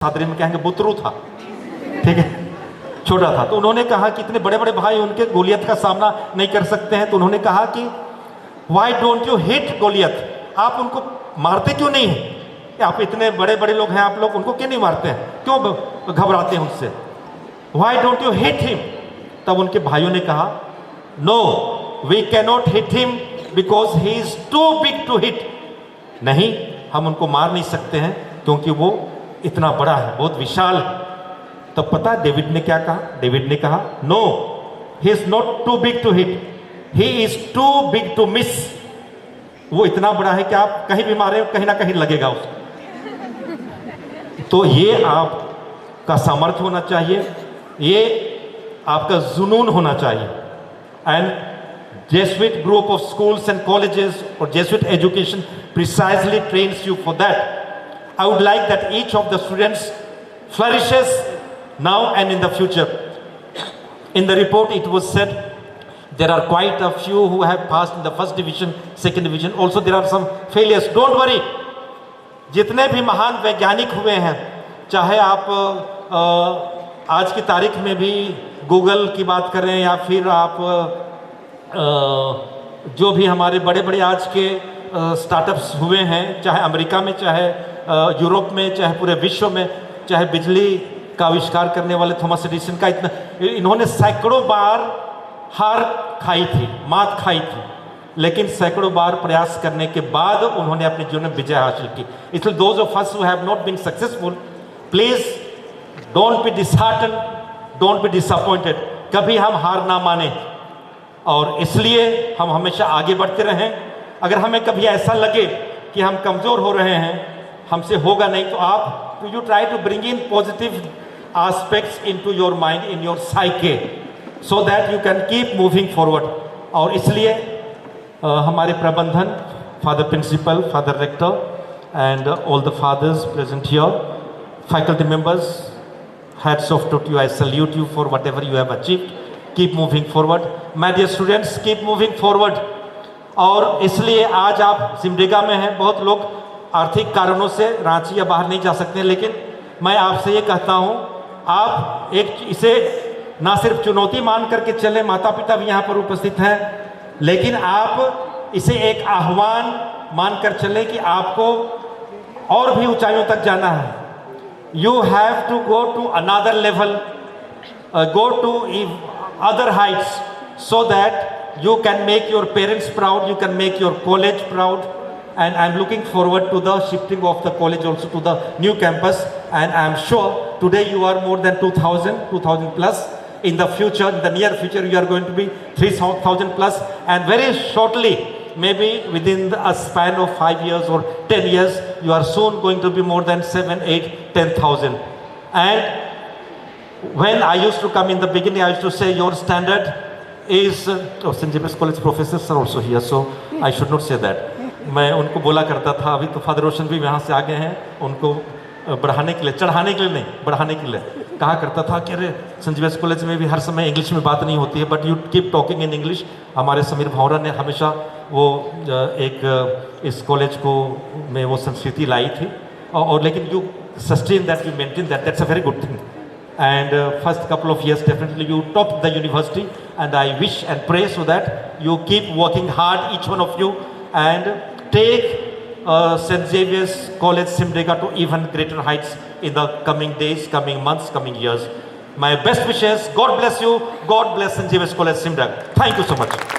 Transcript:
छात्री में कहेंगे बुतरू था, ठीक है, छोटा था। तो उन्होंने कहा कि इतने बड़े बड़े भाई उनके गोलियत का सामना नहीं कर सकते हैं, तो उन्होंने कहा कि Y don't you hit Goliath, आप उनको मारते क्यों नहीं हैं? आप इतने बड़े बड़े लोग हैं, आप लोग उनको क्यों नहीं मारते हैं, क्यों घबराते हैं उनसे? Why don't you hit him? तब उनके भाइयों ने कहा no we cannot hit him because he is too big to hit. नहीं, हम उनको मार नहीं सकते हैं क्योंकि वो इतना बड़ा है, बहुत विशाल है। तब पता है डेविड ने क्या कहा? डेविड ने कहा no he is not too big to hit, he is too big to miss. वो इतना बड़ा है कि आप कहीं भी मारे कहीं ना कहीं लगेगा उसको। तो ये आपका सामर्थ्य होना चाहिए, ये आपका जुनून होना चाहिए। And Jesuit group of schools and colleges or Jesuit education precisely trains you for that. I would like that each of the students flourishes now and in the future. In the report it was said there are quite a few who have passed in the first division, second division. Also there are some failures. Don't worry. जितने भी महान वैज्ञानिक हुए हैं, चाहे आप आज की तारीख में भी गूगल की बात करें या फिर आप जो भी हमारे बड़े बड़े आज के स्टार्टअप्स हुए हैं, चाहे अमेरिका में, चाहे यूरोप में, चाहे पूरे विश्व में, चाहे बिजली का आविष्कार करने वाले थॉमस एडिसन का, इतना इन्होंने सैकड़ों बार हार खाई थी, मात खाई थी, लेकिन सैकड़ों बार प्रयास करने के बाद उन्होंने अपने जीवन में विजय हासिल की। इसलिए those of us who have not been successful, please don't be dishearten, don't be disappointed. कभी हम हार ना माने और इसलिए हम हमेशा आगे बढ़ते रहें। अगर हमें कभी ऐसा लगे कि हम कमज़ोर हो रहे हैं, हमसे होगा नहीं, तो आप you try to bring in positive aspects into your mind, in your psyche, so that you can keep moving forward. और इसलिए हमारे प्रबंधन, father principal, father rector and all the fathers present here, faculty members, hats off to you, I salute you for whatever you have achieved. Keep moving forward, my dear students, keep moving forward। और इसलिए आज आप सिमडेगा में हैं। बहुत लोग आर्थिक कारणों से रांची या बाहर नहीं जा सकते हैं, लेकिन मैं आपसे ये कहता हूँ, आप एक इसे ना सिर्फ चुनौती मान करके चलें, माता पिता भी यहाँ पर उपस्थित हैं, लेकिन आप इसे एक आह्वान मानकर चलें कि आपको और भी ऊंचाइयों तक जाना है। You have to go to another level, go to other heights, so that you can make your parents proud, you can make your college proud. And I'm looking forward to the shifting of the college also to the new campus, and I'm sure today you are more than 2000 plus. In the future, in the near future, you are going to be 3000 plus, and very shortly, maybe within a span of 5 years or 10 years, you are soon going to be more than 7, 8, 10,000. And when I used to come in the beginning, I used to say your standard is St. James College professors are also here, so I should not say that. मैं उनको बोला करता था, अभी तो father रोशन भी यहाँ से आ गए हैं, उनको बढ़ाने के लिए, चढ़ाने के लिए नहीं, बढ़ाने के लिए कहा करता था कि अरे सेंट जेवियर्स कॉलेज में भी हर समय इंग्लिश में बात नहीं होती है, but you keep talking in English. हमारे समीर भावरा ने हमेशा वो एक इस कॉलेज को में वो संस्कृति लाई थी, और लेकिन you sustain that, you maintain that, that's a very good thing. And first couple of years definitely you topped the university, and I wish and pray so that you keep working hard, each one of you, and take St. Xavier's College Simdega to even greater heights in the coming days, coming months, coming years. My best wishes. God bless you. God bless St. Xavier's College Simdega. Thank you so much.